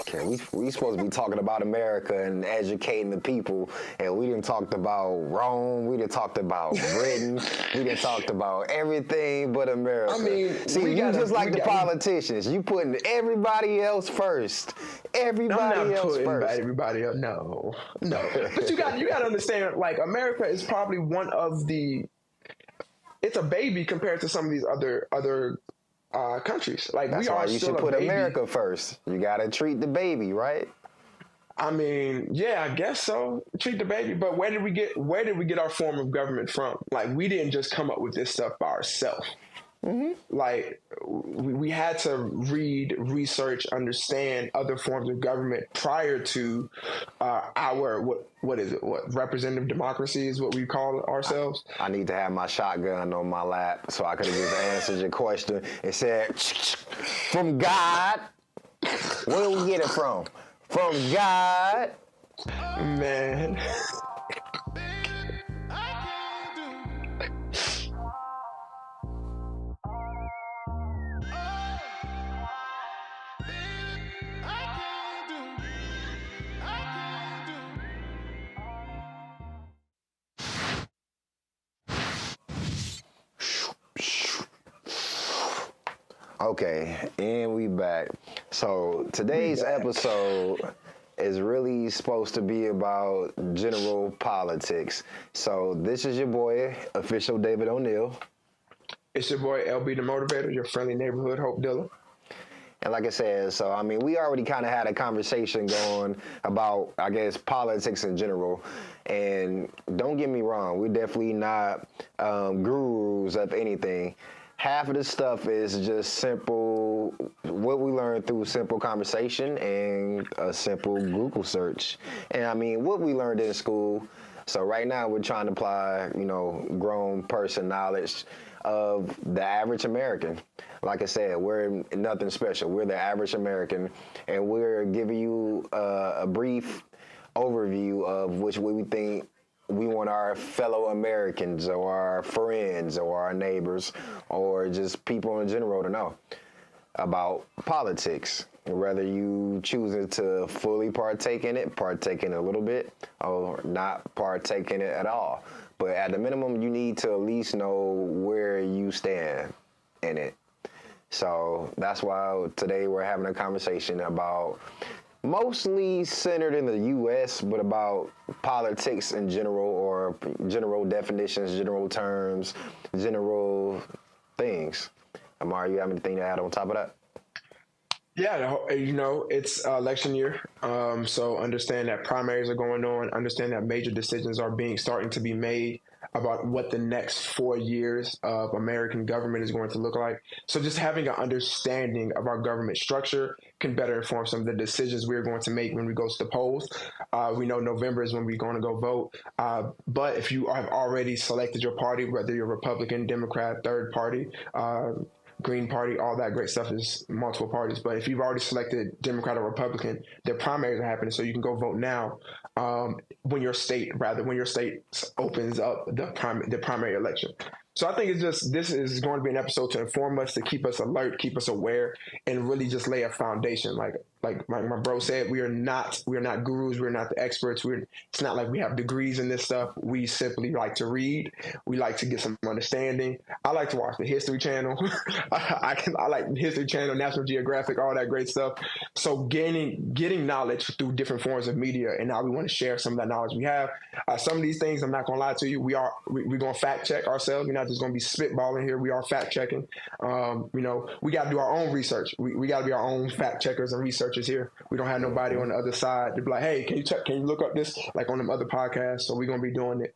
Okay, we supposed to be talking about America and educating the people, and we done talked about Rome, we done talked about Britain, we done talked about everything but America. I mean, see, you just like the politicians. You putting everybody else first. Everybody else first. Everybody else. No. But you got to understand. Like, America is probably one of the. It's a baby compared to some of these other countries. Like, that's we why are you still should a put baby. America first. You got to treat the baby, right? I mean, yeah, I guess so. Treat the baby, but where did we get our form of government from? Like, we didn't just come up with this stuff by ourselves. Mm-hmm. Like, we had to read, research, understand other forms of government prior to our what is it? What representative democracy is what we call ourselves. I need to have my shotgun on my lap so I could have just answered your question and said, "From God." Where do we get it from? From God. Man. Okay, and we back. So today's episode is really supposed to be about general politics. So this is your boy, official David O'Neal. It's your boy, LB the Motivator, your friendly neighborhood hope dealer. And like I said, so I mean, we already kind of had a conversation going about, I guess, politics in general. And don't get me wrong, we're definitely not gurus of anything. Half of the stuff is just simple, what we learned through simple conversation and a simple Google search. And I mean, what we learned in school. So right now we're trying to apply, grown person knowledge of the average American. Like I said, we're nothing special. We're the average American, and we're giving you a brief overview of which way we think we want our fellow Americans or our friends or our neighbors or just people in general to know about politics. Whether you choosing to fully partake in it a little bit, or not partake in it at all. But at the minimum, you need to at least know where you stand in it. So that's why today we're having a conversation about mostly centered in the U.S., but about politics in general, or general definitions, general terms, general things. Amar, you have anything to add on top of that? Yeah, it's election year. So understand that primaries are going on. Understand that major decisions are starting to be made about what the next 4 years of American government is going to look like. So just having an understanding of our government structure can better inform some of the decisions we're going to make when we go to the polls. We know November is when we're going to go vote. But if you have already selected your party, whether you're Republican, Democrat, third party, Green Party, all that great stuff is multiple parties. But if you've already selected Democrat or Republican, their primaries are happening, so you can go vote now when your state opens up the primary election. So I think this is going to be an episode to inform us, to keep us alert, keep us aware, and really just lay a foundation. Like my bro said, we are not gurus, we're not the experts. It's not like we have degrees in this stuff. We simply like to read. We like to get some understanding. I like to watch the History Channel. I like the History Channel, National Geographic, all that great stuff. So getting knowledge through different forms of media, and now we want to share some of that knowledge we have. Some of these things, I'm not gonna lie to you, we're gonna fact check ourselves. We're not just gonna be spitballing here. We are fact checking. We got to do our own research. We got to be our own fact checkers and researchers here. We don't have nobody on the other side to be like, hey, can you look up this, like on them other podcasts? So we're gonna be doing it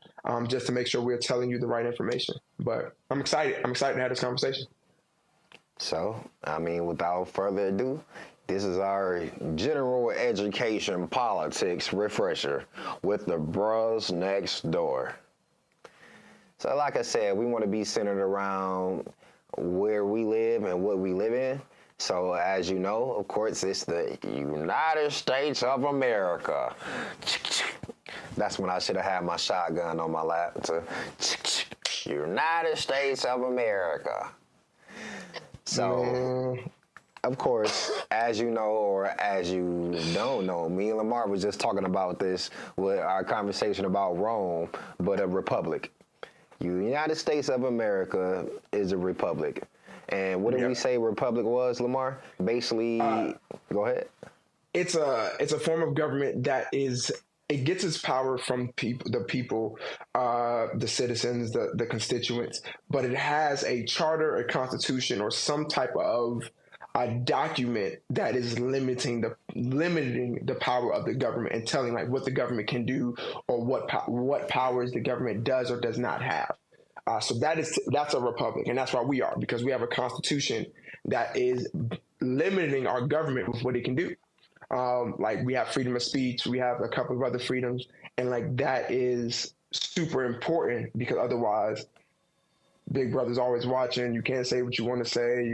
just to make sure we're telling you the right information. But I'm excited to have this conversation. So, I mean, without further ado, this is our general education politics refresher with the bros next door. So like I said, we want to be centered around where we live and what we live in. So as you know, of course, it's the United States of America. That's when I should have had my shotgun on my lap. United States of America. So of course, as you know or as you don't know, me and Lamar was just talking about this with our conversation about Rome, but a republic. United States of America is a republic. And what did we say republic was, Lamar? Basically, go ahead. It's a form of government that it gets its power from people, the citizens, the constituents, but it has a charter, a constitution, or some type of a document that is limiting the power of the government and telling like what the government can do or what powers the government does or does not have. So that's a republic, and that's why we are, because we have a constitution that is limiting our government with what it can do. Like we have freedom of speech, we have a couple of other freedoms, and like that is super important because otherwise, Big Brother's always watching. You can't say what you want to say.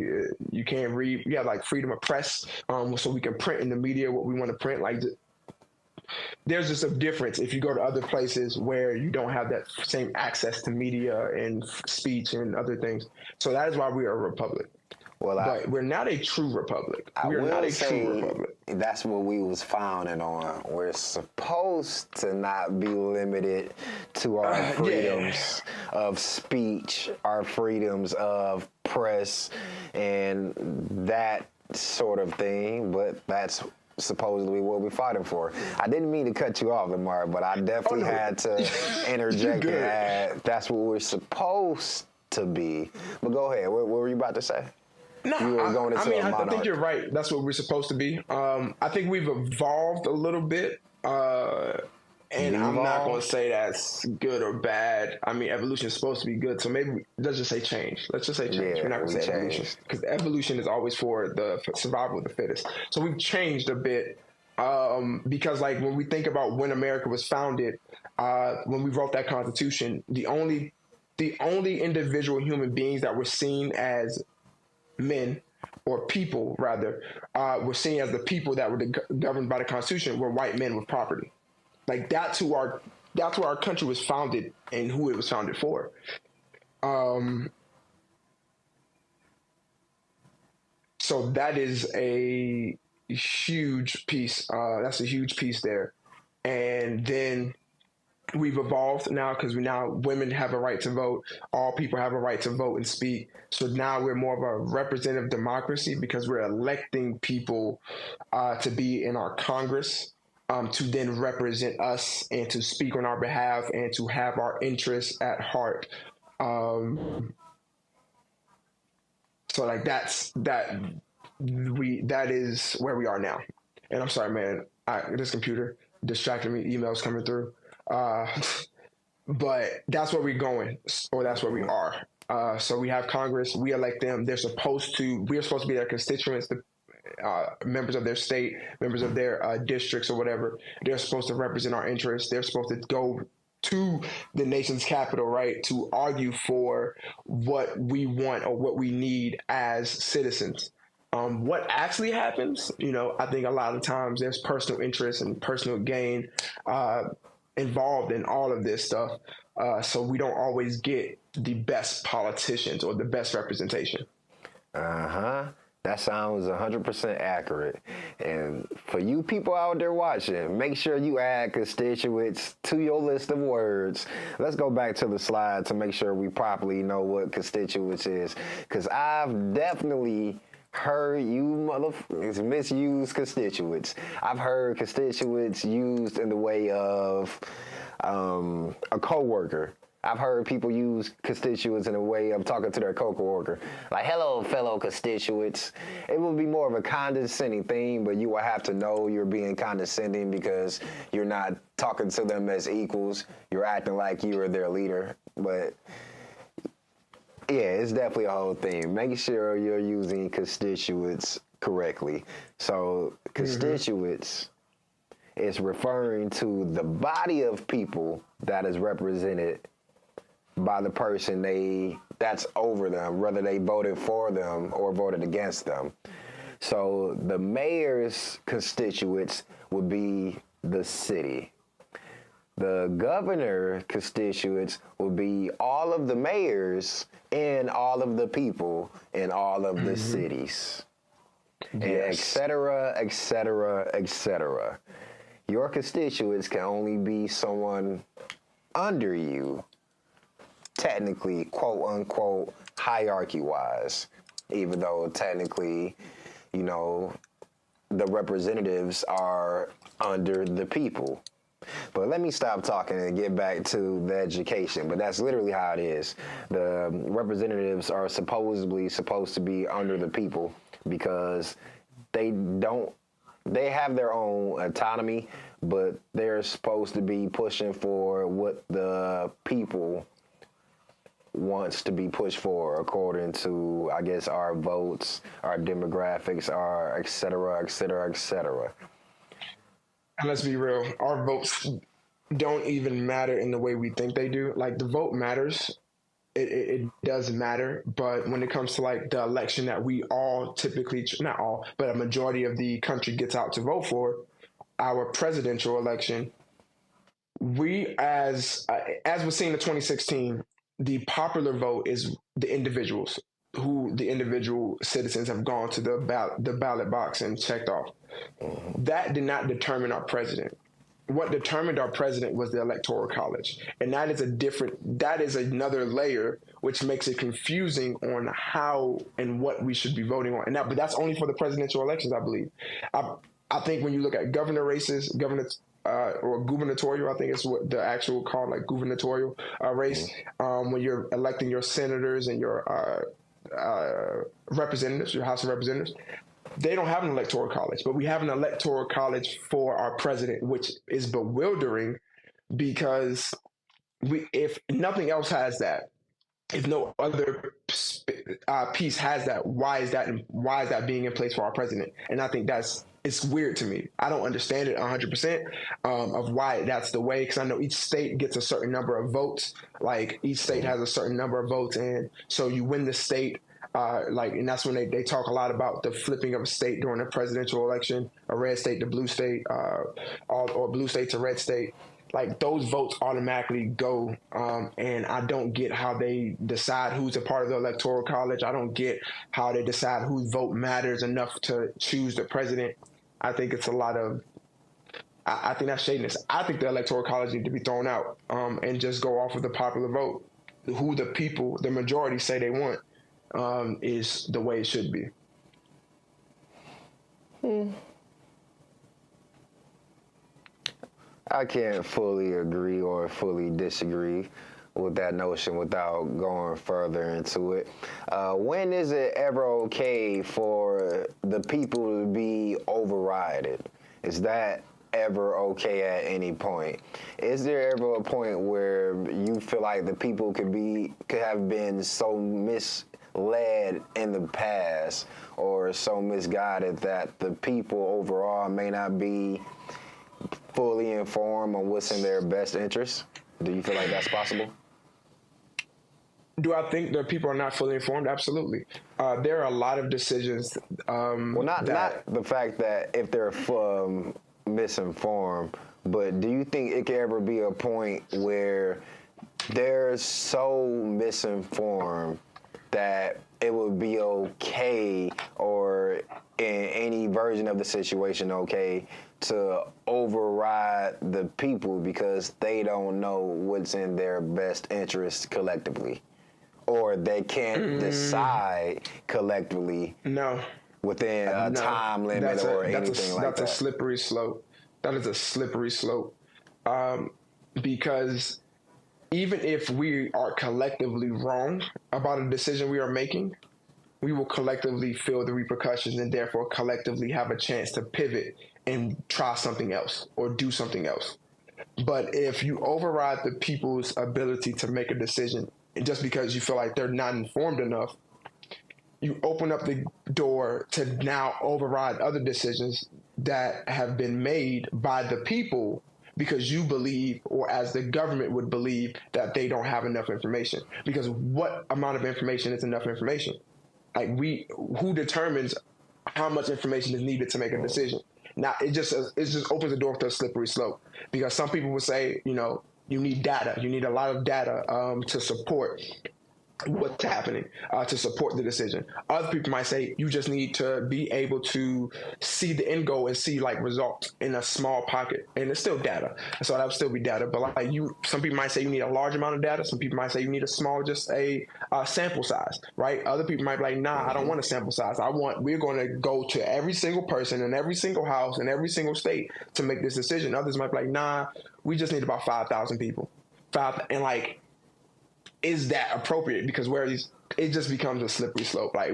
You can't read. You have like freedom of press, so we can print in the media what we want to print. Like there's just a difference if you go to other places where you don't have that same access to media and speech and other things. So that is why we are a republic. Well, but we're not a true republic. We're not a true republic. That's what we was founded on. We're supposed to not be limited to our freedoms of speech, our freedoms of press, and that sort of thing. But that's supposedly what we're fighting for. I didn't mean to cut you off, Lamar, but I definitely had to interject and add that's what we're supposed to be. But go ahead. What were you about to say? No, I think you're right. That's what we're supposed to be. I think we've evolved a little bit, and I'm not going to say that's good or bad. I mean, evolution is supposed to be good, so maybe let's just say change. Let's just say change. Yeah, we're not going to say evolution because evolution is always for the survival of the fittest. So we've changed a bit because, like, when we think about when America was founded, when we wrote that Constitution, the only individual human beings that were seen as men or people rather were seen as the people that were governed by the Constitution were white men with property. Like that's where our country was founded and who it was founded for. So that is a huge piece. That's a huge piece there. And then we've evolved now because women have a right to vote. All people have a right to vote and speak. So now we're more of a representative democracy because we're electing people to be in our Congress to then represent us and to speak on our behalf and to have our interests at heart. So like that is where we are now. And I'm sorry, man, this computer distracted me. Emails coming through. But that's where we're going, or that's where we are. So we have Congress, we elect them. We're supposed to be their constituents, the members of their state, members of their districts or whatever. They're supposed to represent our interests. They're supposed to go to the nation's capital, right, to argue for what we want or what we need as citizens. What actually happens, I think a lot of times there's personal interest and personal gain involved in all of this stuff. So we don't always get the best politicians or the best representation. That sounds 100% accurate. And for you people out there watching, make sure you add constituents to your list of words. Let's go back to the slide to make sure we properly know what constituents is. Because I've definitely heard you motherfuckers misuse constituents. I've heard constituents used in the way of a coworker. I've heard people use constituents in a way of talking to their co-worker. Like, hello, fellow constituents. It will be more of a condescending thing, but you will have to know you're being condescending because you're not talking to them as equals. You're acting like you are their leader. But yeah, it's definitely a whole thing. Make sure you're using constituents correctly. So constituents is referring to the body of people that is represented by the person that's over them, whether they voted for them or voted against them. So the mayor's constituents would be the city. The governor constituents will be all of the mayors and all of the people in all of the cities. and et Yes. cetera, et cetera, et cetera. Your constituents can only be someone under you, technically, quote unquote, hierarchy wise, even though technically, you know, the representatives are under the people. But let me stop talking and get back to the education. But that's literally how it is. The representatives are supposed to be under the people because they have their own autonomy, but they're supposed to be pushing for what the people wants to be pushed for according to, I guess, our votes, our demographics, our et cetera, et cetera, et cetera. And let's be real, our votes don't even matter in the way we think they do. Like, the vote matters. It does matter, but when it comes to like the election that we all typically, not all, but a majority of the country gets out to vote for, our presidential election, we as was seen in 2016, the popular vote is the individuals who the individual citizens have gone to the ballot box and checked off. That did not determine our president. What determined our president was the electoral college, and that is another layer, which makes it confusing on how and what we should be voting on. But that's only for the presidential elections, I believe. I think when you look at governor races, or gubernatorial, I think it's what the actual called, like gubernatorial race, when you're electing your senators and your representatives, your House of Representatives, they don't have an electoral college, but we have an electoral college for our president, which is bewildering because if nothing else has that, if no other piece has that, why is that being in place for our president? And I think it's weird to me. I don't understand it 100% of why that's the way, because I know each state gets a certain number of votes. Like, each state has a certain number of votes, and so you win the state. And that's when they talk a lot about the flipping of a state during a presidential election, a red state to blue state, or blue state to red state. Like, those votes automatically go, and I don't get how they decide who's a part of the electoral college. I don't get how they decide whose vote matters enough to choose the president. I think it's a lot of, I think that's shadiness. I think the electoral college needs to be thrown out, and just go off of the popular vote. Who the people, the majority, say they want, is the way it should be. I can't fully agree or fully disagree with that notion without going further into it. When is it ever okay for the people to be overridden? Is that ever okay at any point? Is there ever a point where you feel like the people could have been so misled in the past or so misguided that the people overall may not be fully informed on what's in their best interest? Do you feel like that's possible? Do I think that people are not fully informed? Absolutely. There are a lot of decisions. Not the fact that if they're misinformed, but do you think it could ever be a point where they're so misinformed that it would be okay, or in any version of the situation okay, to override the people because they don't know what's in their best interest collectively, or they can't decide collectively within a time limit or anything like that? That's a slippery slope. That is a slippery slope, because even if we are collectively wrong about a decision we are making, we will collectively feel the repercussions and therefore collectively have a chance to pivot and try something else or do something else. But if you override the people's ability to make a decision just because you feel like they're not informed enough, you open up the door to now override other decisions that have been made by the people because you believe, or as the government would believe, that they don't have enough information. Because what amount of information is enough information? Like, who determines how much information is needed to make a decision? Now, it just opens the door to a slippery slope, because some people would say, you need data. You need a lot of data to support what's happening to support the decision. Other people might say you just need to be able to see the end goal and see like results in a small pocket, and it's still data. So that would still be data. But like some people might say you need a large amount of data. Some people might say you need a small, just a sample size, right? Other people might be like, nah, I don't want a sample size. We're going to go to every single person in every single house in every single state to make this decision. Others might be like, nah, we just need about 5,000 people. And like, is that appropriate? Because it just becomes a slippery slope. Like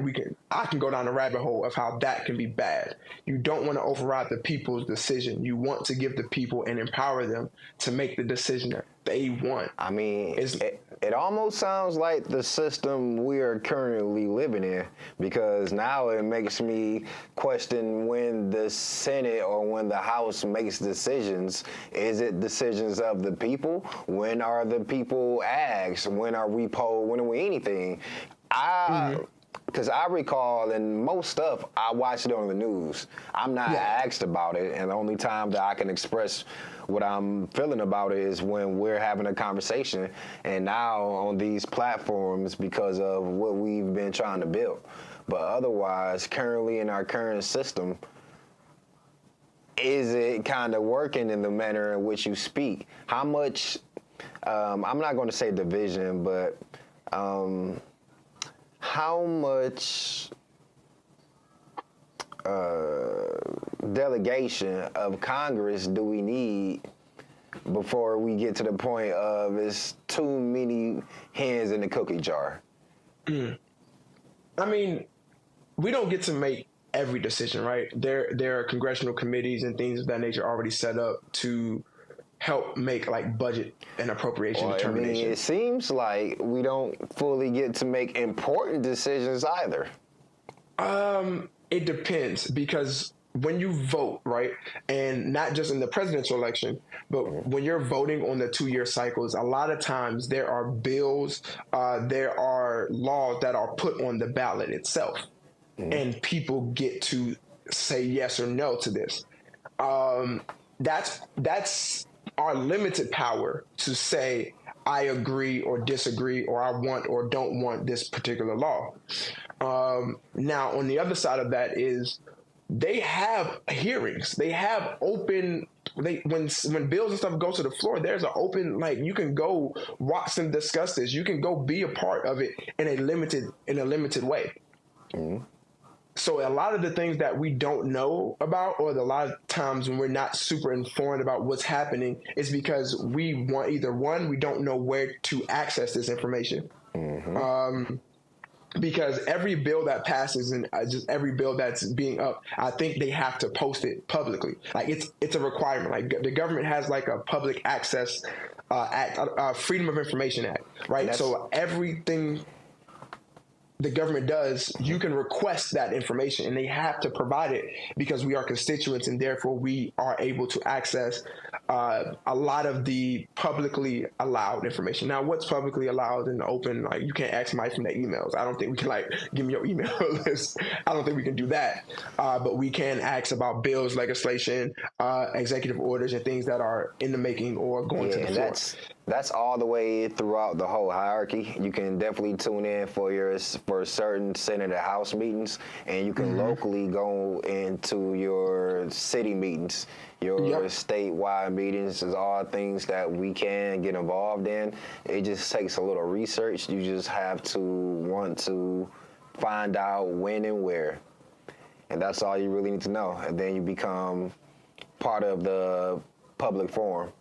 I can go down the rabbit hole of how that can be bad. You don't want to override the people's decision. You want to give the people and empower them to make the decision that they want. I mean, it almost sounds like the system we are currently living in, because now it makes me question when the Senate or when the House makes decisions. Is it decisions of the people? When are the people asked? When are we polled? When are we anything? Because I recall in most stuff, I watch it on the news. I'm not asked about it, and the only time that I can express what I'm feeling about it is when we're having a conversation, and now on these platforms because of what we've been trying to build. But otherwise, currently in our current system, is it kind of working in the manner in which you speak? How much, I'm not going to say division, but how much delegation of Congress do we need before we get to the point of it's too many hands in the cookie jar? I mean, we don't get to make every decision, right? There are congressional committees and things of that nature already set up to help make like budget and appropriation determinations. I mean, it seems like we don't fully get to make important decisions either. It depends, because when you vote, right, and not just in the presidential election, but when you're voting on the 2-year cycles, a lot of times there are bills, there are laws that are put on the ballot itself, and people get to say yes or no to this. That's our limited power to say I agree or disagree, or I want or don't want this particular law. Now, on the other side of that is they have hearings. They have open. When bills and stuff go to the floor, there's an open, like, you can go watch them discuss this. You can go be a part of it in a limited way. So a lot of the things that we don't know about, or a lot of times when we're not super informed about what's happening, is because we don't know where to access this information. Because every bill that passes and just every bill that's being up, I think they have to post it publicly. Like it's a requirement. Like the government has like a public access act, Freedom of Information Act, right? So everything the government does, you can request that information, and they have to provide it because we are constituents, and therefore we are able to access a lot of the publicly allowed information. Now, what's publicly allowed in the open, like, you can't ask somebody from their emails. I don't think we can, like, give me your email list. I don't think we can do that. But we can ask about bills, legislation, executive orders, and things that are in the making or going to the floor. That's all the way throughout the whole hierarchy. You can definitely tune in for certain Senate and House meetings, and you can locally go into your city meetings, your statewide meetings. Is all things that we can get involved in. It just takes a little research. You just have to want to find out when and where, and that's all you really need to know. And then you become part of the public forum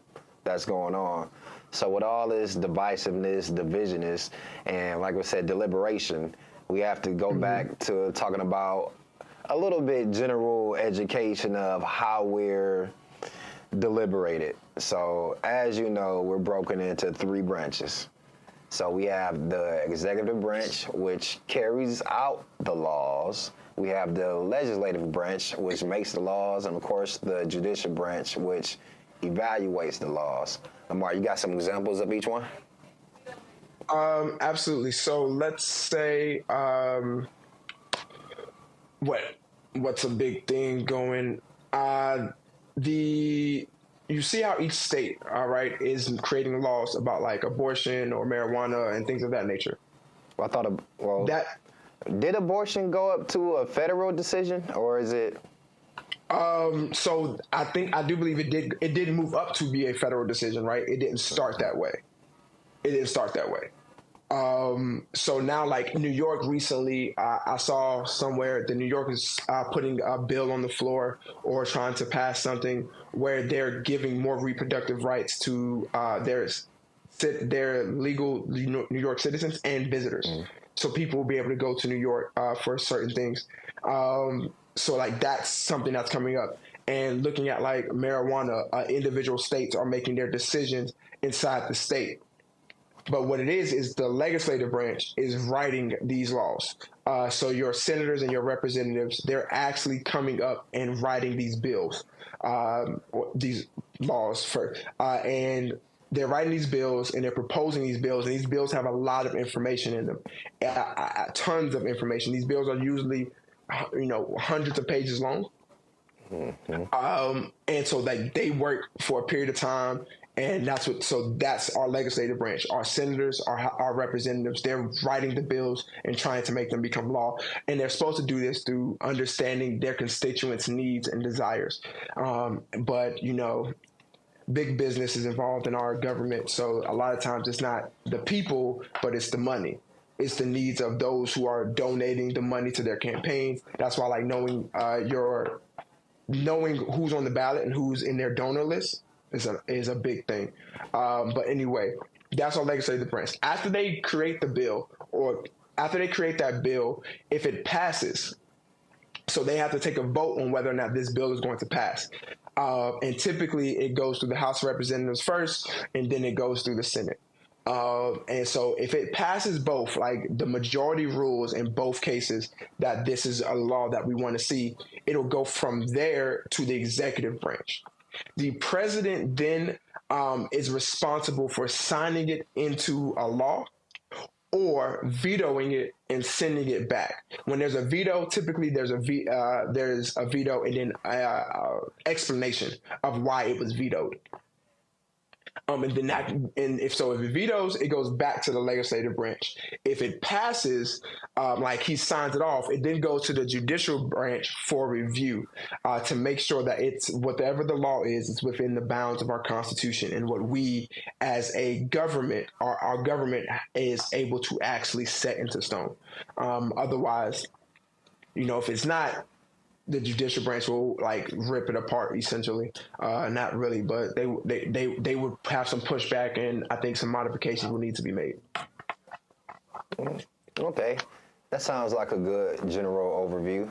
that's going on. So with all this divisiveness, divisionness, and like I said, deliberation, we have to go back to talking about a little bit general education of how we're deliberated. So as you know, we're broken into 3 branches. So we have the executive branch, which carries out the laws. We have the legislative branch, which makes the laws, and of course the judicial branch, which evaluates the laws. Lamar, you got some examples of each one? Absolutely. So let's say what's a big thing going? You see how each state, all right, is creating laws about like abortion or marijuana and things of that nature. I thought, well, That did abortion go up to a federal decision, or is it? so I do believe it did move up to be a federal decision, right? It didn't start that way. It didn't start that way. So now, like New York recently, I saw somewhere that New York is putting a bill on the floor or trying to pass something where they're giving more reproductive rights to their legal New York citizens and visitors. So people will be able to go to New York for certain things. So like that's something that's coming up. And looking at like marijuana, individual states are making their decisions inside the state. But what it is the legislative branch is writing these laws. So your senators and your representatives, they're actually coming up and writing these bills, these laws for, and they're writing these bills and they're proposing these bills. And these bills have a lot of information in them, tons of information. These bills are usually, hundreds of pages long. And so like they work for a period of time. And that's our legislative branch. Our senators, our representatives, they're writing the bills and trying to make them become law. And they're supposed to do this through understanding their constituents' needs and desires. But, big business is involved in our government. So a lot of times it's not the people, but it's the money. It's the needs of those who are donating the money to their campaigns. That's why like knowing who's on the ballot and who's in their donor list is a big thing. But anyway, that's our legislative branch. After they create the bill, or after they create that bill, if it passes, so they have to take a vote on whether or not this bill is going to pass. And typically it goes through the House of Representatives first, and then it goes through the Senate. And so if it passes both, like the majority rules in both cases that this is a law that we want to see, it'll go from there to the executive branch. The president then is responsible for signing it into a law or vetoing it and sending it back. When there's a veto, typically there's a veto and then explanation of why it was vetoed. If it vetoes, it goes back to the legislative branch. If it passes, like he signs it off, it then goes to the judicial branch for review to make sure that it's whatever the law is, it's within the bounds of our Constitution and what we as a government, our government is able to actually set into stone. Otherwise, if it's not, the judicial branch will like rip it apart essentially. Not really, but they would have some pushback, and I think some modifications will need to be made. Okay, that sounds like a good general overview.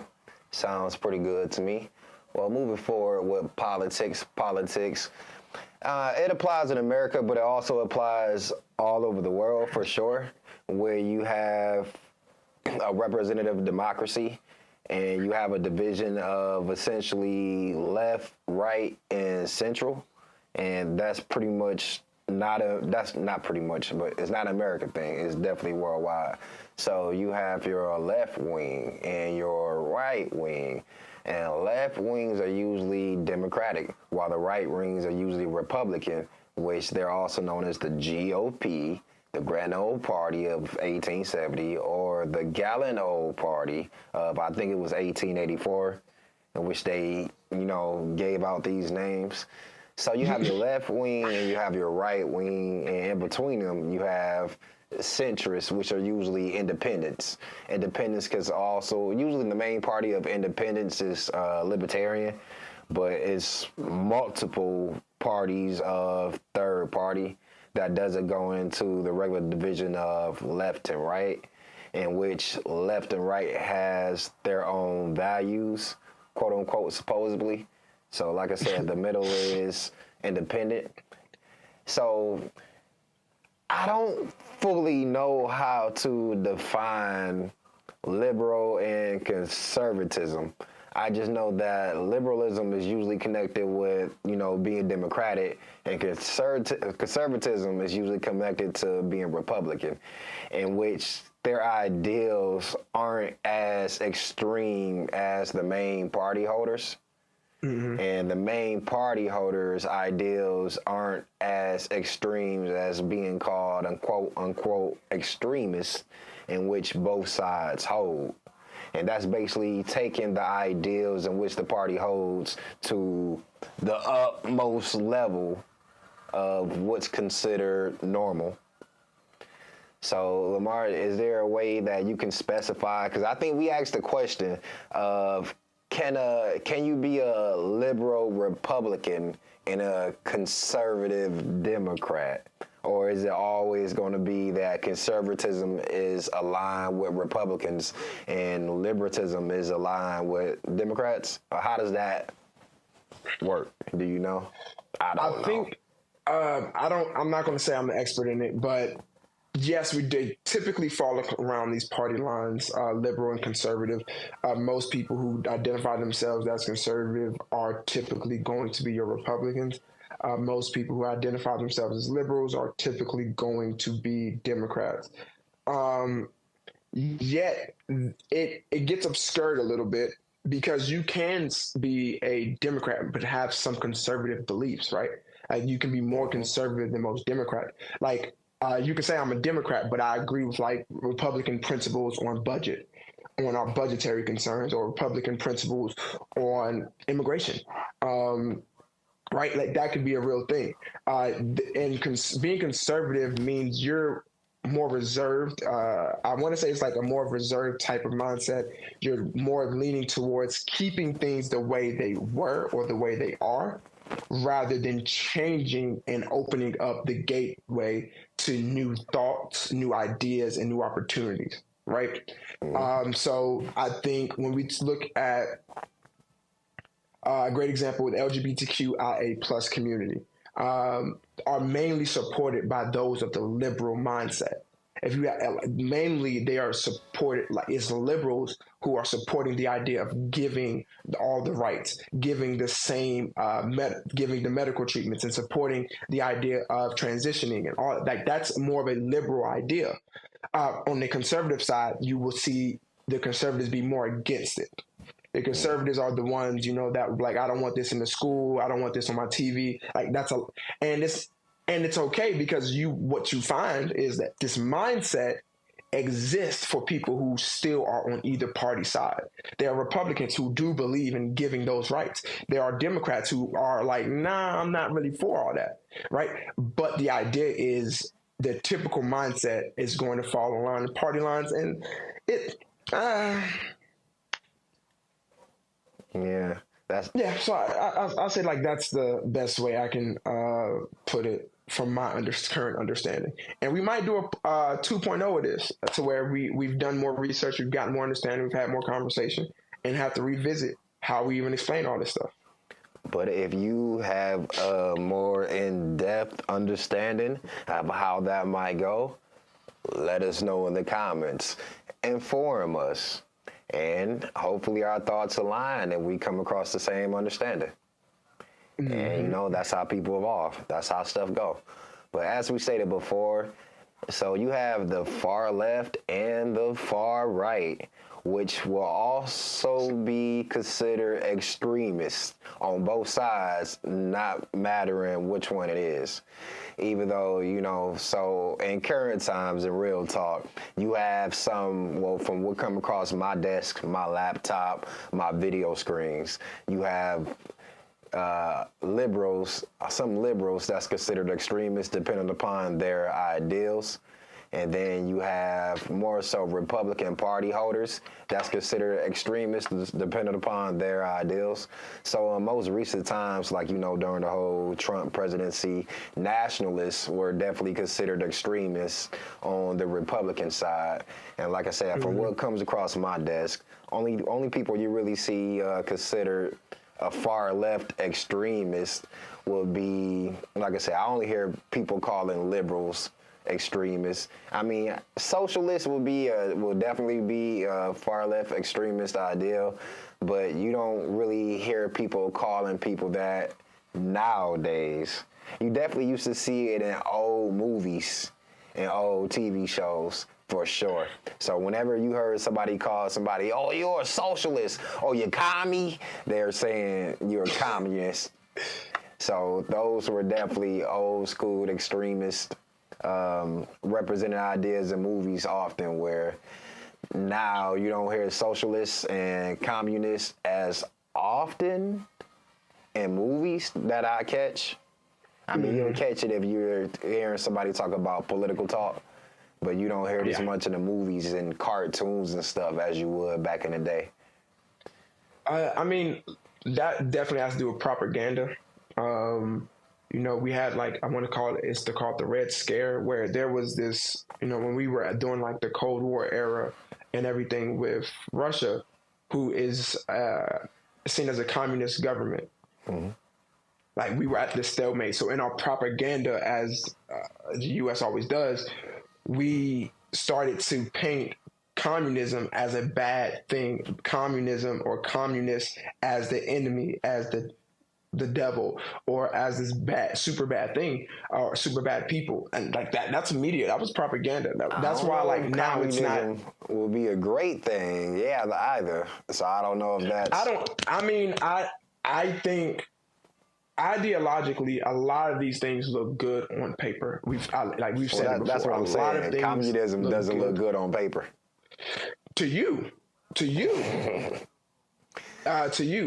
Sounds pretty good to me. Well, moving forward with politics, it applies in America, but it also applies all over the world for sure, where you have a representative democracy. And you have a division of essentially left, right, and central. And that's pretty much that's not pretty much, but it's not an American thing. It's definitely worldwide. So you have your left wing and your right wing. And left wings are usually Democratic, while the right wings are usually Republican, which they're also known as the GOP. The Grand Old Party of 1870, or the Gallant Old Party of, I think it was 1884, in which they, gave out these names. So you have your left wing and you have your right wing, and in between them you have centrists, which are usually independents. Independents because also, usually the main party of independents is libertarian, but it's multiple parties of third party that doesn't go into the regular division of left and right, in which left and right has their own values, quote unquote, supposedly. So like I said, the middle is independent. So I don't fully know how to define liberal and conservatism. I just know that liberalism is usually connected with, being Democratic, and conservatism is usually connected to being Republican, in which their ideals aren't as extreme as the main party holders. Mm-hmm. And the main party holders' ideals aren't as extreme as being called, unquote, extremists. in which both sides hold. And that's basically taking the ideals in which the party holds to the utmost level of what's considered normal. So, Lamar, is there a way that you can specify? Because I think we asked the question of can you be a liberal Republican and a conservative Democrat? Or is it always going to be that conservatism is aligned with Republicans and liberalism is aligned with Democrats? Or how does that work? Do you know? I don't know. think I'm not going to say I'm an expert in it, but yes, we did typically fall around these party lines, liberal and conservative. Most people who identify themselves as conservative are typically going to be your Republicans. Most people who identify themselves as liberals are typically going to be Democrats. Yet it gets obscured a little bit because you can be a Democrat but have some conservative beliefs, right? You can be more conservative than most Democrats. Like you can say I'm a Democrat, but I agree with like Republican principles on budget, on our budgetary concerns, or Republican principles on immigration. Right, like that could be a real thing. Being conservative means you're more reserved. I want to say it's like a more reserved type of mindset. You're more leaning towards keeping things the way they were or the way they are, rather than changing and opening up the gateway to new thoughts, new ideas, and new opportunities. Right. So I think when we look at a great example with LGBTQIA plus community, are mainly supported by those of the liberal mindset. If you mainly they are supported, like it's the liberals who are supporting the idea of giving all the rights, giving the same, giving the medical treatments, and supporting the idea of transitioning and all. Like that's more of a liberal idea. On the conservative side, you will see the conservatives be more against it. The conservatives are the ones, that like, I don't want this in the school. I don't want this on my TV. Like and it's okay because what you find is that this mindset exists for people who still are on either party side. There are Republicans who do believe in giving those rights. There are Democrats who are like, nah, I'm not really for all that. Right. But the idea is the typical mindset is going to fall along the party lines, and yeah, so I'll say like that's the best way I can put it from my current understanding. And we might do a 2.0 of this to where we've done more research, we've gotten more understanding, we've had more conversation, and have to revisit how we even explain all this stuff. But if you have a more in-depth understanding of how that might go, let us know in the comments. Inform us. And hopefully our thoughts align and we come across the same understanding. Mm-hmm. And, that's how people evolve. That's how stuff go. But as we stated before, so you have the far left and the far right, which will also be considered extremists on both sides, not mattering which one it is. Even though, so in current times, in real talk, you have some, from what come across my desk, my laptop, my video screens, you have some liberals that's considered extremists depending upon their ideals. And then you have more so Republican Party holders that's considered extremists depending upon their ideals. So in most recent times, like, during the whole Trump presidency, nationalists were definitely considered extremists on the Republican side. And like I said, from what comes across my desk, only people you really see considered a far left extremist would be, like I said, I only hear people calling liberals extremists. I mean, socialists will definitely be a far left extremist ideal, but you don't really hear people calling people that nowadays. You definitely used to see it in old movies and old TV shows for sure. So whenever you heard somebody call somebody, oh, you're a socialist, oh, you're commie, they're saying you're a communist. So those were definitely old school extremist represented ideas in movies often, where now you don't hear socialists and communists as often in movies that I catch. I mean, you'll catch it if you're hearing somebody talk about political talk, but you don't hear it as much in the movies and cartoons and stuff as you would back in the day. I mean, that definitely has to do with propaganda. You know, we had like, I want to call it, it's called the Red Scare, where there was this, you know, when we were doing like the Cold War era and everything with Russia, who is seen as a communist government. Mm-hmm. Like we were at this stalemate. So in our propaganda, as the U.S. always does, we started to paint communism as a bad thing, communism or communists as the enemy, as the devil, or as this bad, super bad thing, or super bad people. And like that's media. That was propaganda. That's why like now it's not. Will be a great thing. Yeah, either. So I don't know if that's. I think ideologically, a lot of these things look good on paper. We've said it before. That's what I'm saying. Communism doesn't look good on paper. To you. To you,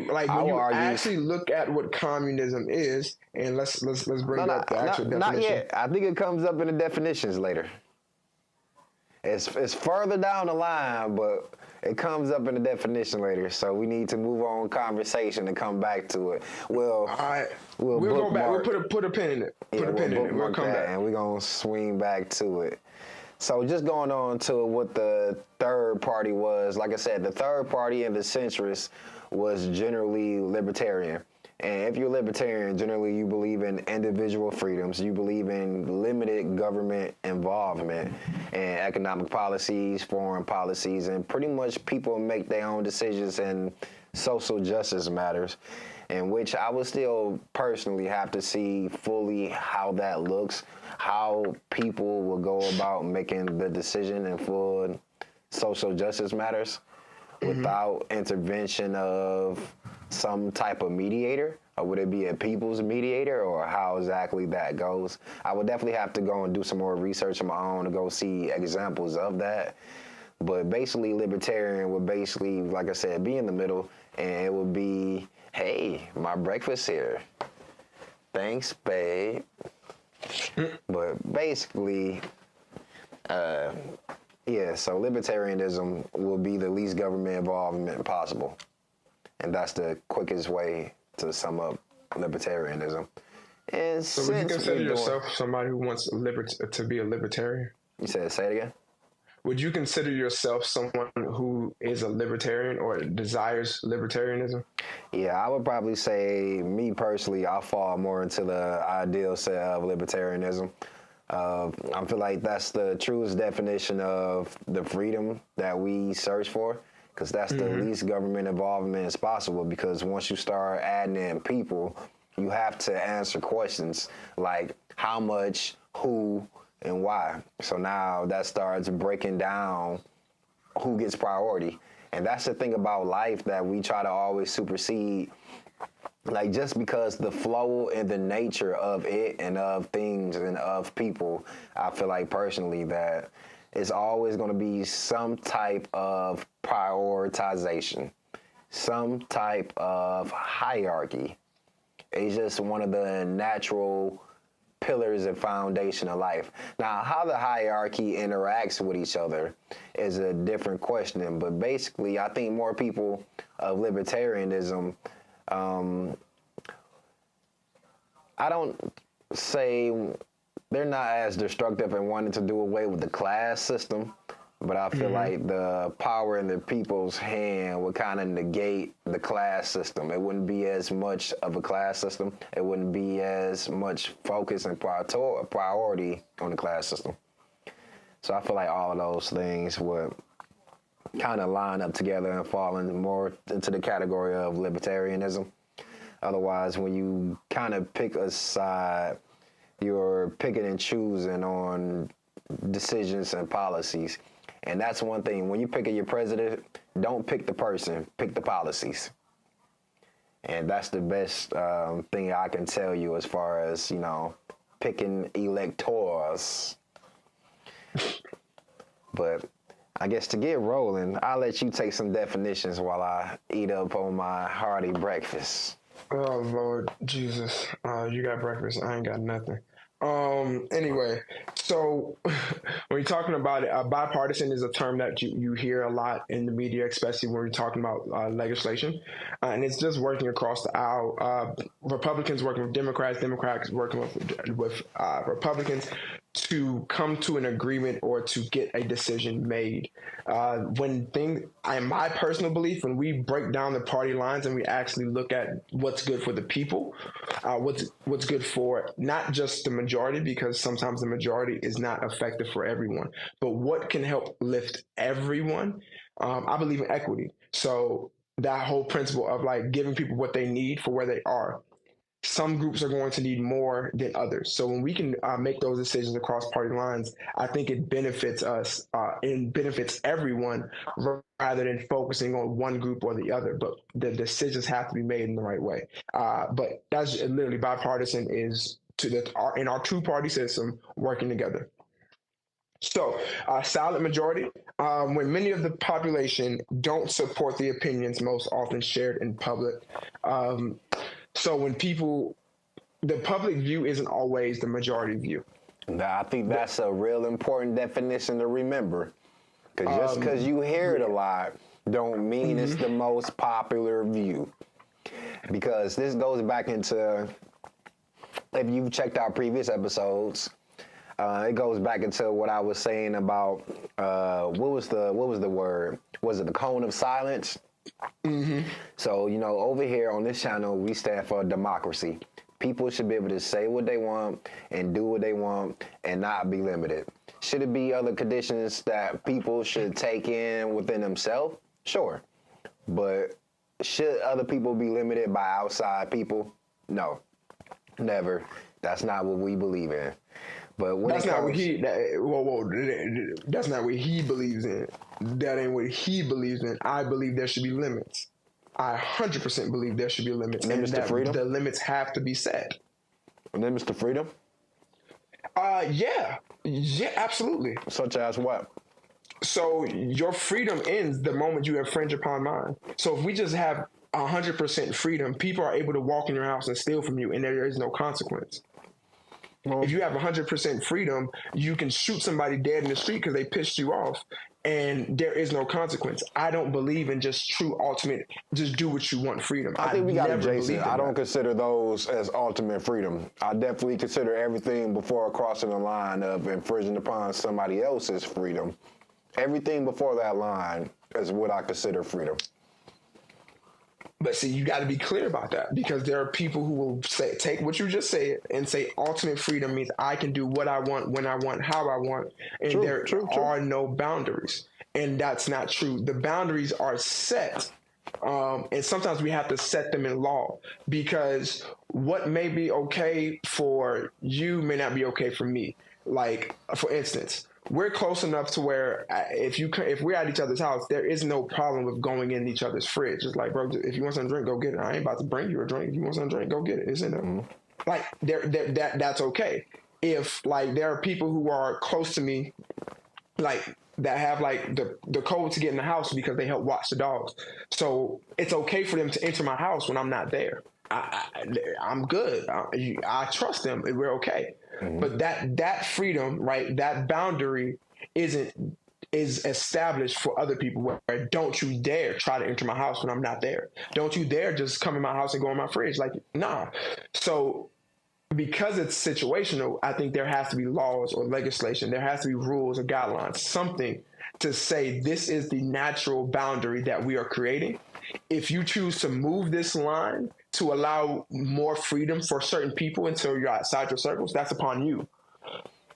like when you actually look at what communism is, and let's bring up the actual definition. Not yet. I think it comes up in the definitions later. It's further down the line, but it comes up in the definition later. So we need to move on conversation and come back to it. We'll go back. We'll put a pin in it. We'll come back, and we're gonna swing back to it. So just going on to what the third party was, like I said, the third party and the centrists was generally libertarian. And if you're libertarian, generally you believe in individual freedoms. You believe in limited government involvement and economic policies, foreign policies, and pretty much people make their own decisions in social justice matters, in which I would still personally have to see fully how that looks, how people will go about making the decision in full social justice matters without intervention of some type of mediator, or would it be a people's mediator, or how exactly that goes? I would definitely have to go and do some more research on my own to go see examples of that. But basically, libertarian would basically, like I said, be in the middle, and it would be, hey, my breakfast here. Thanks, babe. But basically, so libertarianism will be the least government involvement possible. And that's the quickest way to sum up libertarianism. And so would you consider yourself somebody who wants to be a libertarian? You said, say it again? Would you consider yourself someone who is a libertarian or desires libertarianism? Yeah, I would probably say, me personally, I fall more into the ideal set of libertarianism. I feel like that's the truest definition of the freedom that we search for, because that's the least government involvement as possible. Because once you start adding in people, you have to answer questions like how much, who, and why. So now that starts breaking down who gets priority. And that's the thing about life that we try to always supersede. Like, just because the flow and the nature of it and of things and of people, I feel like personally that it's always going to be some type of prioritization, some type of hierarchy. It's just one of the natural pillars and foundation of life. Now, how the hierarchy interacts with each other is a different question, but basically, I think more people of libertarianism, I don't say they're not as destructive and wanting to do away with the class system, but I feel like the power in the people's hand would kind of negate the class system. It wouldn't be as much of a class system. It wouldn't be as much focus and priority on the class system. So I feel like all of those things would kind of line up together and fall in more into the category of libertarianism. Otherwise, when you kind of pick a side, you're picking and choosing on decisions and policies. And that's one thing. When you're picking your president, don't pick the person, pick the policies. And that's the best thing I can tell you as far as, picking electors. But I guess to get rolling, I'll let you take some definitions while I eat up on my hearty breakfast. Oh Lord Jesus, you got breakfast. I ain't got nothing. Anyway, so when you're talking about it, bipartisan is a term that you hear a lot in the media, especially when you're talking about legislation, and it's just working across the aisle. Republicans working with Democrats, Democrats working with Republicans to come to an agreement or to get a decision made. In my personal belief, when we break down the party lines and we actually look at what's good for the people, what's good for not just the majority, because sometimes the majority is not effective for everyone, but what can help lift everyone. I believe in equity, so that whole principle of like giving people what they need for where they are. Some groups are going to need more than others. So when we can make those decisions across party lines, I think it benefits us and benefits everyone rather than focusing on one group or the other. But the decisions have to be made in the right way. But that's literally bipartisan is in our two-party system working together. So, silent majority, when many of the population don't support the opinions most often shared in public. So when the public view isn't always the majority view. I think that's a real important definition to remember. Because just because you hear it a lot, don't mean it's the most popular view. Because this goes back into, if you've checked out previous episodes, it goes back into what I was saying about what was the word? Was it the cone of silence? So, over here on this channel, we stand for democracy. People should be able to say what they want and do what they want and not be limited. Should it be other conditions that people should take in within themselves? Sure. But should other people be limited by outside people? No, never. That's not what we believe in. But when that's not what he. That's not what he believes in. That ain't what he believes in. I believe there should be limits. I 100% believe there should be limits, limits to freedom. The limits have to be set. Limits to freedom. Yeah, absolutely. Such as what? So your freedom ends the moment you infringe upon mine. So if we just have 100% freedom, people are able to walk in your house and steal from you, and there is no consequence. If you have 100% freedom, you can shoot somebody dead in the street because they pissed you off, and there is no consequence. I don't believe in just true ultimate, just do what you want freedom. I think we got adjacent. I don't consider those as ultimate freedom. I definitely consider everything before crossing the line of infringing upon somebody else's freedom. Everything before that line is what I consider freedom. But see, you got to be clear about that, because there are people who will take what you just said and say ultimate freedom means I can do what I want, when I want, how I want, and there are no boundaries. And that's not true. The boundaries are set, and sometimes we have to set them in law, because what may be okay for you may not be okay for me. Like, for instance, we're close enough to where if we're at each other's house, there is no problem with going in each other's fridge. It's like, bro, if you want some drink, go get it. I ain't about to bring you a drink. If you want some drink, go get it. It's in there. Like, that's okay. If like there are people who are close to me, like that have like the code to get in the house because they help watch the dogs, so it's okay for them to enter my house when I'm not there. I'm good. I trust them. We're okay. But that freedom, right? That boundary is established for other people. Where don't you dare try to enter my house when I'm not there. Don't you dare just come in my house and go in my fridge. Like, nah. So because it's situational, I think there has to be laws or legislation. There has to be rules or guidelines, something to say this is the natural boundary that we are creating. If you choose to move this line to allow more freedom for certain people until you're outside your circles, that's upon you.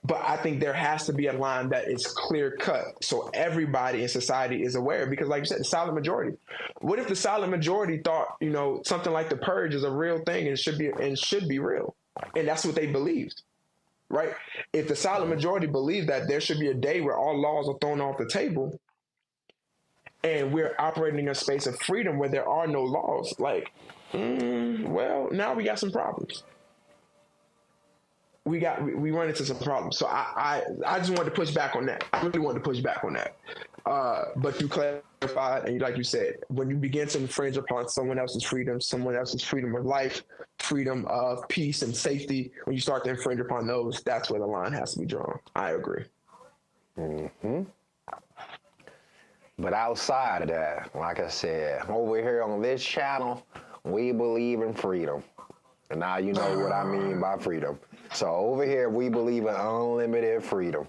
But I think there has to be a line that is clear cut so everybody in society is aware, because like you said, the silent majority. What if the silent majority thought, something like the purge is a real thing and should be real? And that's what they believed, right? If the silent majority believed that there should be a day where all laws are thrown off the table and we're operating in a space of freedom where there are no laws, like, well, now we got some problems. we run into some problems. So I just wanted to push back on that. I really wanted to push back on that. But you clarified, and like you said, when you begin to infringe upon someone else's freedom of life, freedom of peace and safety, when you start to infringe upon those, that's where the line has to be drawn. I agree. Mm-hmm. But outside of that, like I said, over here on this channel, we believe in freedom. And now you know what I mean by freedom. So over here, we believe in unlimited freedom.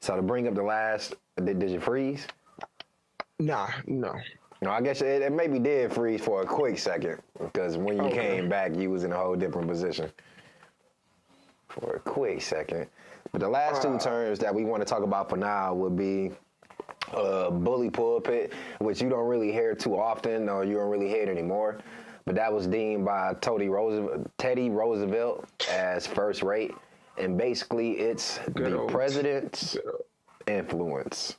So to bring up the last, did you freeze? No. No, I guess it maybe did freeze for a quick second, because when you came back, you was in a whole different position for a quick second. But the last two terms that we want to talk about for now would be bully pulpit, which you don't really hear too often, or you don't really hear it anymore. But that was deemed by Teddy Roosevelt as first rate. And basically, it's the president's influence.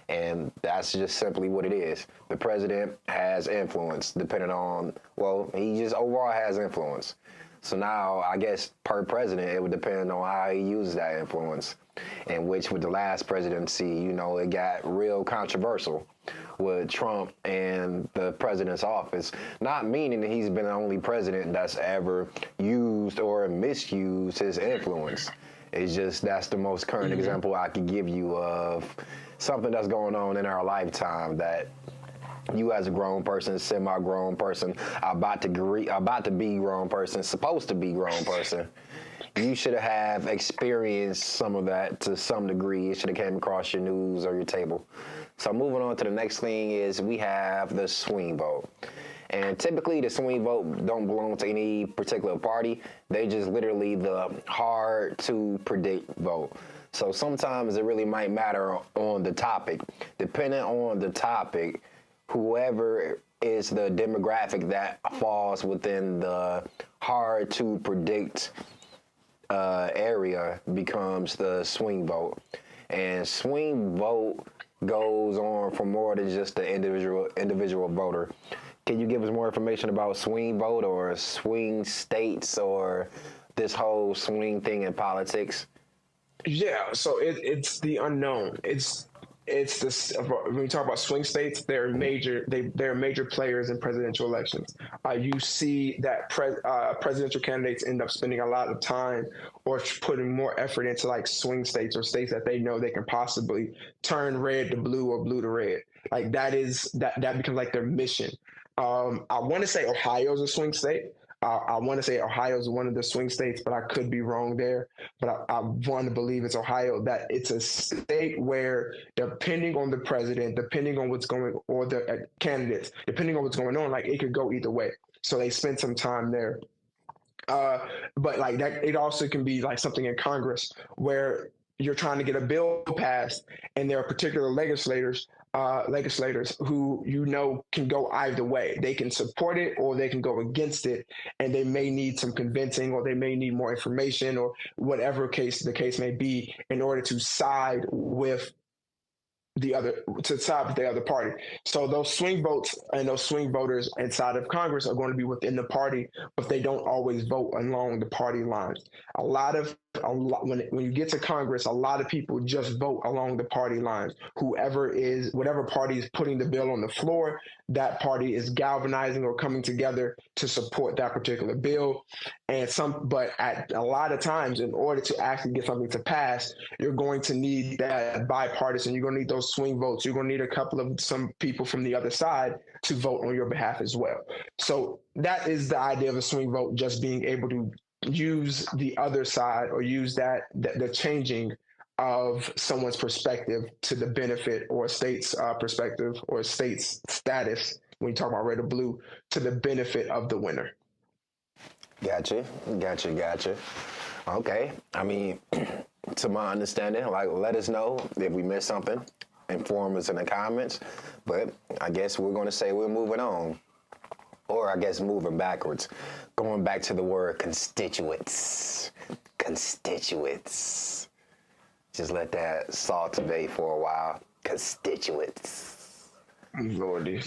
And that's just simply what it is. The president has influence, depending on, well, he just overall has influence. So now, I guess, per president, it would depend on how he uses that influence. And which, with the last presidency, you know, it got real controversial with Trump and the president's office. Not meaning that he's been the only president that's ever used or misused his influence. It's just that's the most current example I could give you of something that's going on in our lifetime that you as a grown person, semi-grown person, about to be grown person, supposed to be grown person, you should have experienced some of that to some degree. It should have came across your news or your table. So moving on to the next thing is we have the swing vote. And typically the swing vote don't belong to any particular party. They just literally the hard to predict vote. So sometimes it really might matter on the topic. Depending on the topic, whoever is the demographic that falls within the hard to predict area becomes the swing vote. And swing vote goes on for more than just the individual voter. Can you give us more information about swing vote or swing states or this whole swing thing in politics? Yeah, so it's the unknown. It's this. When we talk about swing states, they're major players in presidential elections. You see that presidential candidates end up spending a lot of time or putting more effort into like swing states or states that they know they can possibly turn red to blue or blue to red. Like that becomes like their mission. I want to say Ohio's a swing state. I want to say Ohio is one of the swing states, but I could be wrong there. But I want to believe it's Ohio, that it's a state where, depending on the president, depending on what's going, or the candidates, depending on what's going on, like it could go either way. So they spend some time there. But like that, it also can be like something in Congress where you're trying to get a bill passed, and there are particular legislators who you know can go either way. They can support it or they can go against it, and they may need some convincing, or they may need more information, or whatever the case may be, in order to side with the other party. So those swing votes and those swing voters inside of Congress are going to be within the party, but they don't always vote along the party lines. When you get to Congress, a lot of people just vote along the party lines. Whatever party is putting the bill on the floor, that party is galvanizing or coming together to support that particular bill. But at a lot of times, in order to actually get something to pass, you're going to need that bipartisan. You're going to need those swing votes. You're going to need some people from the other side to vote on your behalf as well. So that is the idea of a swing vote, just being able to use the other side, or use the changing of someone's perspective to the benefit, or a state's perspective, or a state's status, when you talk about red or blue, to the benefit of the winner. Gotcha. Okay. I mean, to my understanding, like, let us know if we missed something. Inform us in the comments. But I guess we're going to say we're moving on. Or I guess moving backwards. Going back to the word constituents. Constituents. Just let that saltivate for a while. Constituents. Lordy.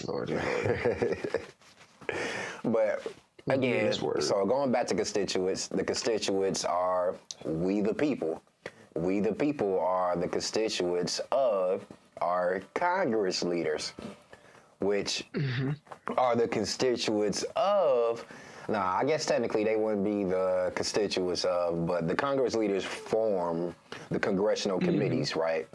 But again, this word. so going back to constituents, the constituents are we the people. We the people are the constituents of our Congress leaders, which are the constituents of, nah, I guess technically they wouldn't be the constituents of, but the Congress leaders form the congressional committees, right?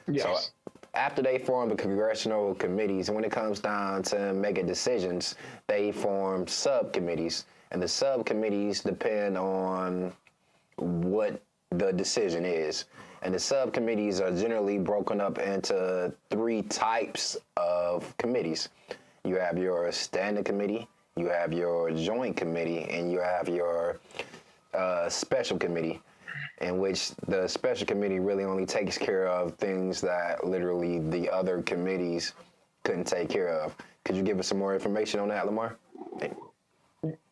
Yes. So after they form the congressional committees, when it comes down to making decisions, they form subcommittees, and the subcommittees depend on what the decision is. And the subcommittees are generally broken up into three types of committees. You have your standing committee, you have your joint committee, and you have your special committee, in which the special committee really only takes care of things that literally the other committees couldn't take care of. Could you give us some more information on that, Lamar?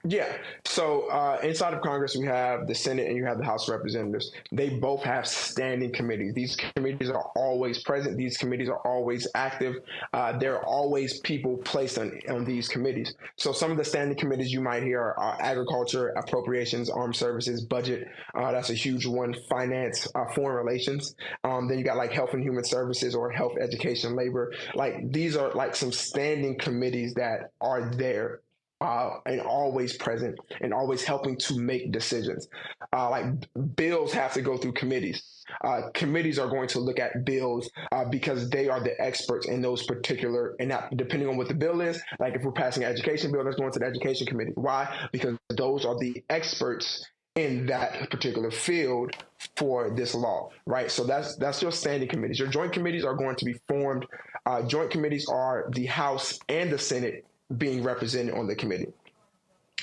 Yeah. So inside of Congress, we have the Senate and you have the House of Representatives. They both have standing committees. These committees are always present. These committees are always active. There are always people placed on these committees. So some of the standing committees you might hear are agriculture, appropriations, armed services, budget. That's a huge one. Finance, foreign relations. Then you got like health and human services or health, education, labor. Like these are like some standing committees that are there. And always present and always helping to make decisions. Like bills have to go through committees. Committees are going to look at bills because they are the experts in those particular, and that depending on what the bill is, like if we're passing an education bill, that's going to the education committee. Why? Because those are the experts in that particular field for this law, right? So that's your standing committees. Your joint committees are going to be formed. Joint committees are the House and the Senate being represented on the committee.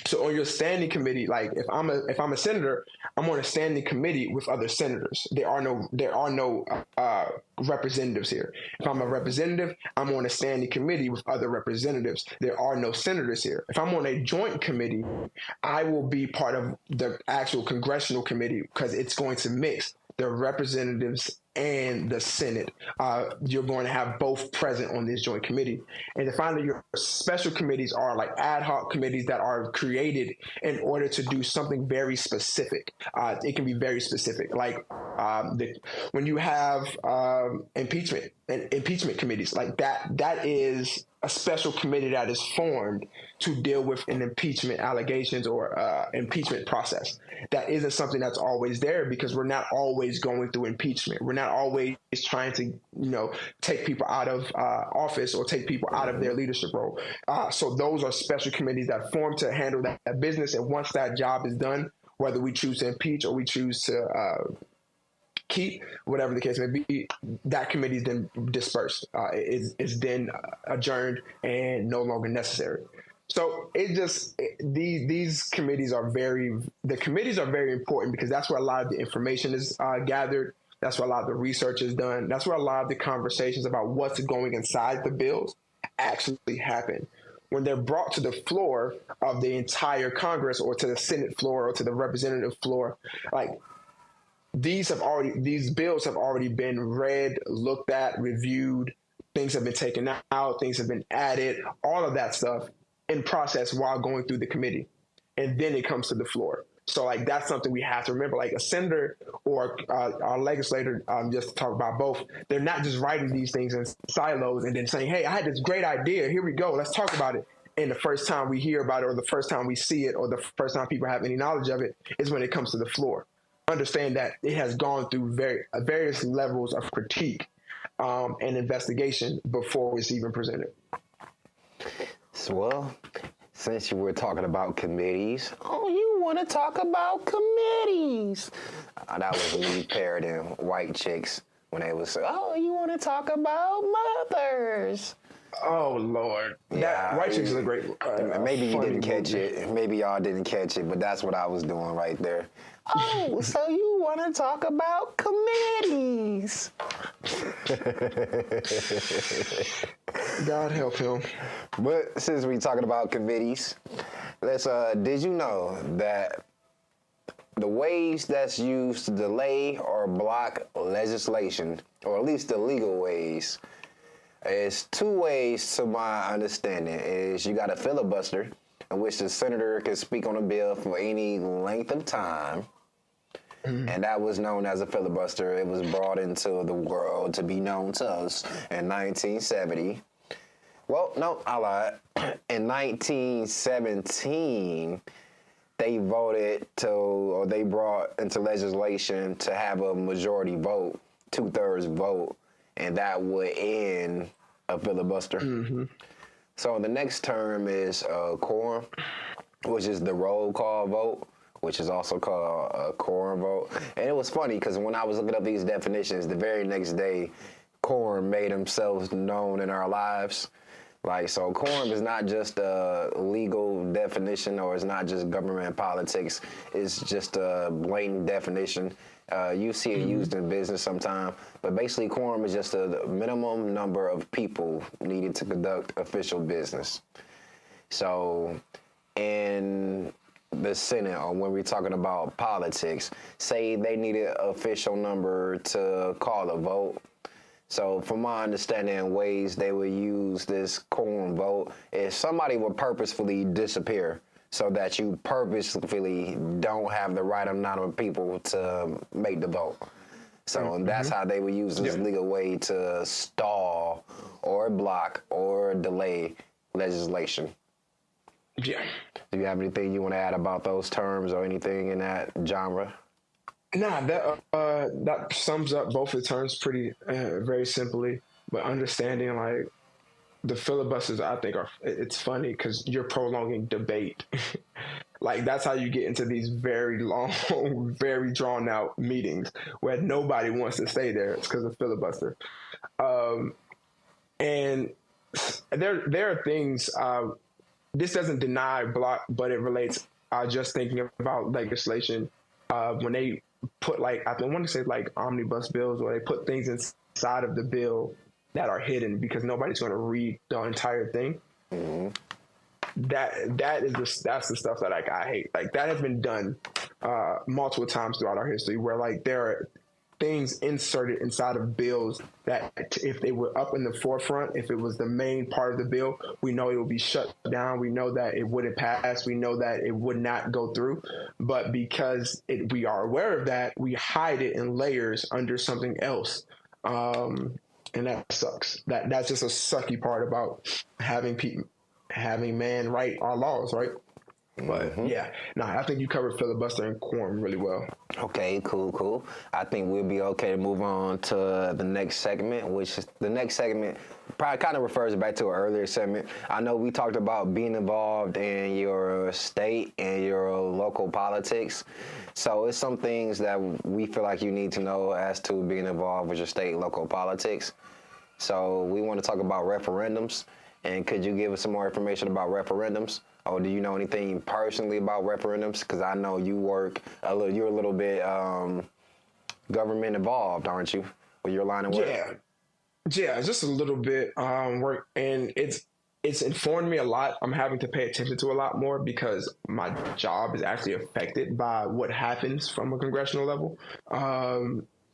So on your standing committee, like if I'm a senator, I'm on a standing committee with other senators. There are no representatives here. If I'm a representative, I'm on a standing committee with other representatives. There are no senators here. If I'm on a joint committee, I will be part of the actual congressional committee because it's going to mix the representatives and the Senate. You're going to have both present on this joint committee. And then finally, your special committees are like ad hoc committees that are created in order to do something very specific. It can be very specific. Like when you have impeachment committees, like that is a special committee that is formed to deal with an impeachment allegations or impeachment process. That isn't something that's always there because we're not always going through impeachment. We're not always trying to, take people out of office or take people out of their leadership role. So those are special committees that form to handle that business. And once that job is done, whether we choose to impeach or we choose to keep, whatever the case may be, that committee is then dispersed. It's then adjourned and no longer necessary. So these committees are very important because that's where a lot of the information is gathered. That's where a lot of the research is done. That's where a lot of the conversations about what's going inside the bills actually happen. When they're brought to the floor of the entire Congress or to the Senate floor or to the representative floor, like these bills have already been read, looked at, reviewed. Things have been taken out, things have been added, all of that stuff in process while going through the committee. And then it comes to the floor. So like that's something we have to remember. Like a senator or a legislator, just to talk about both, they're not just writing these things in silos and then saying, hey, I had this great idea. Here we go. Let's talk about it. And the first time we hear about it or the first time we see it or the first time people have any knowledge of it is when it comes to the floor. Understand that it has gone through various levels of critique and investigation before it's even presented. So, well, since you were talking about committees, you want to talk about committees. That was me parroting white chicks when they would say, you want to talk about mothers. Oh, Lord. Yeah, White chicks is a great maybe you didn't catch movie. it. Maybe y'all didn't catch it, but that's what I was doing right there. So you want to talk about committees. God help him. But since we talking about committees, did you know that the ways that's used to delay or block legislation, or at least the legal ways, is two ways to my understanding. Is you got a filibuster, in which the senator could speak on a bill for any length of time. And that was known as a filibuster. It was brought into the world to be known to us in 1970. Well, no, I lied. In 1917, they brought into legislation to have a majority vote, 2/3 vote, and that would end a filibuster. So the next term is quorum, which is the roll call vote, which is also called a quorum vote. And it was funny because when I was looking up these definitions, the very next day, quorum made themselves known in our lives. Like, so quorum is not just a legal definition, or it's not just government politics. It's just a blatant definition. You see it used in business sometimes, but basically quorum is just a minimum number of people needed to conduct official business. So in the Senate, or when we're talking about politics, say they needed an official number to call a vote. So from my understanding, ways they would use this quorum vote is somebody would purposefully disappear so that you purposefully don't have the right amount of people to make the vote. So that's how they would use this legal way to stall or block or delay legislation. Yeah. Do you have anything you want to add about those terms or anything in that genre? Nah, that sums up both the terms pretty very simply. But understanding like the filibusters, I think it's funny because you're prolonging debate. Like that's how you get into these very long, very drawn out meetings where nobody wants to stay there. It's because of filibuster. And there are things. This doesn't deny block, but it relates. Just thinking about legislation when they put like I want to say like omnibus bills, where they put things inside of the bill that are hidden because nobody's going to read the entire thing. That's the stuff that like I hate. Like that has been done multiple times throughout our history, where like there are things inserted inside of bills that if they were up in the forefront, if it was the main part of the bill, we know it would be shut down. We know that it wouldn't pass. We know that it would not go through. But because we are aware of that, we hide it in layers under something else. And that sucks. That's just a sucky part about having man write our laws, right? But I think you covered filibuster and quorum really well. Okay, cool. I think we'll be okay to move on to the next segment, which is the next segment probably kind of refers back to an earlier segment. I know we talked about being involved in your state and your local politics. So it's some things that we feel like you need to know as to being involved with your state local politics. So we want to talk about referendums. And could you give us some more information about referendums? Or do you know anything personally about referendums? Because I know you work you're a little bit government involved, aren't you? With your line of work. Yeah, just a little bit work, and it's informed me a lot. I'm having to pay attention to a lot more because my job is actually affected by what happens from a congressional level,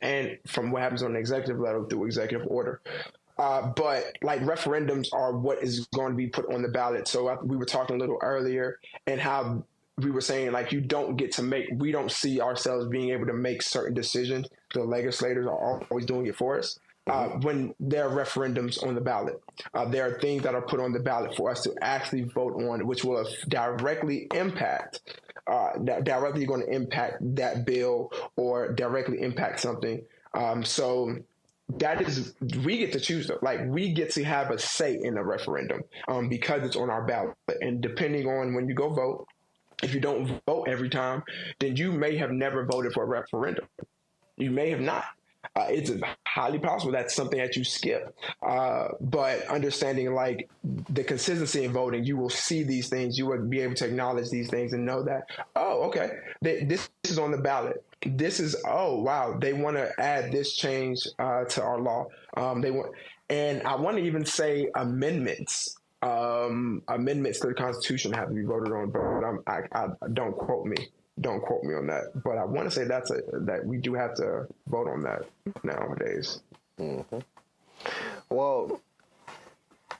and from what happens on the executive level through executive order. But like referendums are what is going to be put on the ballot. So we were talking a little earlier and how we were saying like we don't see ourselves being able to make certain decisions. The legislators are always doing it for us. When there are referendums on the ballot, there are things that are put on the ballot for us to actually vote on, which will directly impact directly going to impact that bill or directly impact something. So that is, we get to choose them. Like we get to have a say in a referendum because it's on our ballot. And depending on when you go vote, if you don't vote every time, then you may have never voted for a referendum. You may have not. It's highly possible that's something that you skip. But understanding like the consistency in voting, you will see these things. You will be able to acknowledge these things and know that, oh, okay, this is on the ballot. This is, oh, wow, they want to add this change to our law. And I want to even say amendments. Amendments to the Constitution have to be voted on, but I don't quote me. Don't quote me on that. But I want to say that we do have to vote on that nowadays. Well,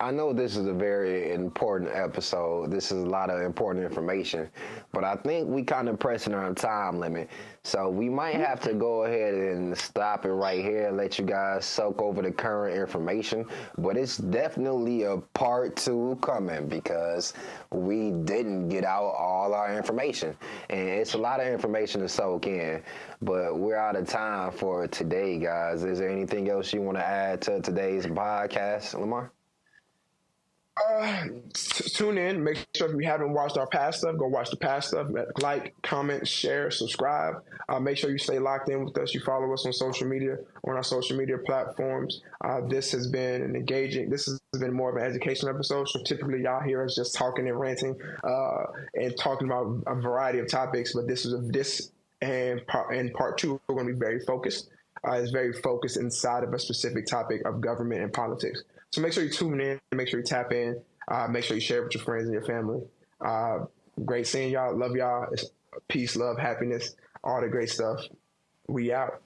I know this is a very important episode. This is a lot of important information, but I think we kind of pressing our time limit. So we might have to go ahead and stop it right here and let you guys soak over the current information. But it's definitely a part two coming because we didn't get out all our information. And it's a lot of information to soak in. But we're out of time for today, guys. Is there anything else you want to add to today's podcast, Lamar? Tune in. Make sure if you haven't watched our past stuff, go watch the past stuff. Like, comment, share, subscribe. Make sure you stay locked in with us. You follow us on social media, on our social media platforms. This has been an engaging. This has been more of an education episode. So typically, y'all hear us just talking and ranting and talking about a variety of topics. But this and part two, we're going to be very focused. It's very focused inside of a specific topic of government and politics. So make sure you tune in, make sure you tap in, make sure you share it with your friends and your family. Great seeing y'all. Love y'all. Peace, love, happiness, all the great stuff. We out.